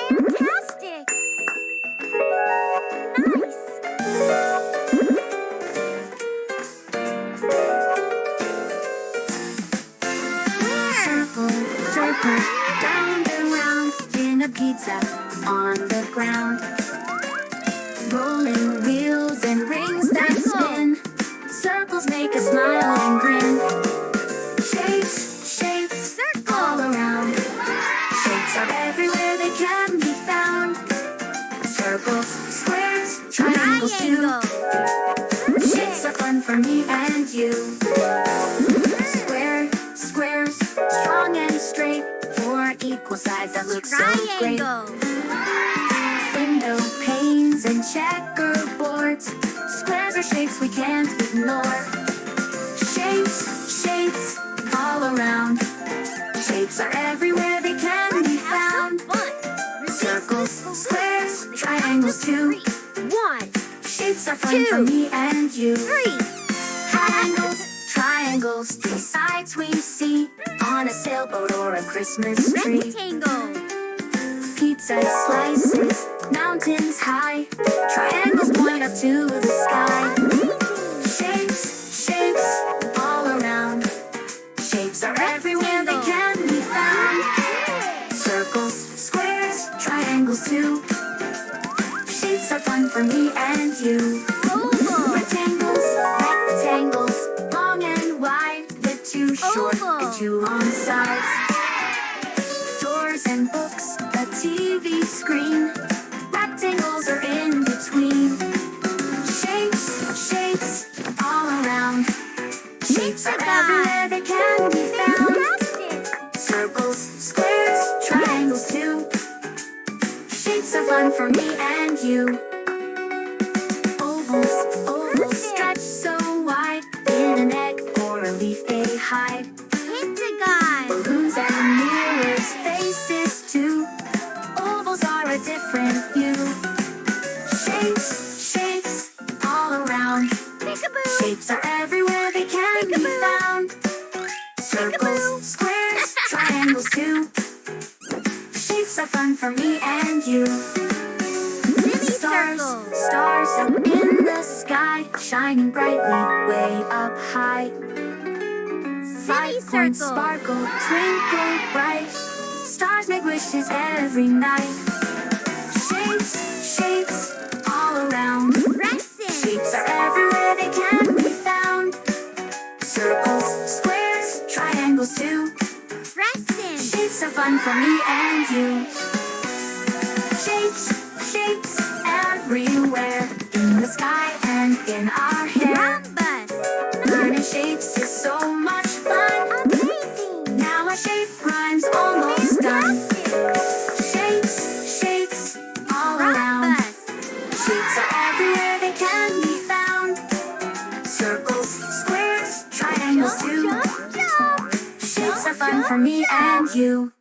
Shape-tastic! Nice! Circle, circle, round and round in a pizza on the ground. Rolling wheels and rings that spin. Circles make us smile and grin. Shapes, shapes, all around. Shapes are everywhere, they can be found. Circles, squares, triangles too. Shapes are fun for me and you. Square, squares, strong and straight. Four equal sides that look so great. Window panes and checkerboards. Squares are shapes we can't ignore. Shapes, shapes, all around. Shapes are everywhere, they can be found. Circles, squares, triangles too. One, Shapes are fun for me and you. three, Triangles, triangles, three sides we see on a sailboat or a Christmas tree. rectangle, Pizza slices, mountains high. Triangles point up to the sky. Shapes, shapes, all around. Shapes are everywhere, they can be found. Circles, squares, triangles too. Shapes are fun for me and you. oval, Rectangles, rectangles, long and wide, with two short and two long sides. Doors and books, a TV screen. Rectangles are in between. Shapes, shapes, all around. Shapes are everywhere, they can be found. fantastic, Circles, squares, triangles too. Shapes are fun for me and you. Ovals, ovals stretch so wide. In an egg or a leaf they hide. pentagon, Balloons and mirrors, faces too. Ovals are a different view. Shapes, shapes, all around. peekaboo, Shapes are everywhere, they can be found. Circles, squares, triangles too. Shapes are fun for me and you. Stars, semicircle, stars up in the sky, shining brightly way up high. 5 points semicircle, sparkle, twinkle bright. Stars make wishes every night. Shapes, shapes, all around. crescent, Shapes are everywhere, they can be found. Circles, squares, triangles too. crescent, Shapes are fun for me and you. Shapes, shapes, everywhere. In the sky and in our hair. rhombus, Learning shapes is so much fun. amazing, Now our shape rhyme's almost done. Shapes, shapes, all around. rhombus, Shapes are everywhere, they can be found. Circles, squares, triangles too. jump, jump, Shapes are fun for me and you.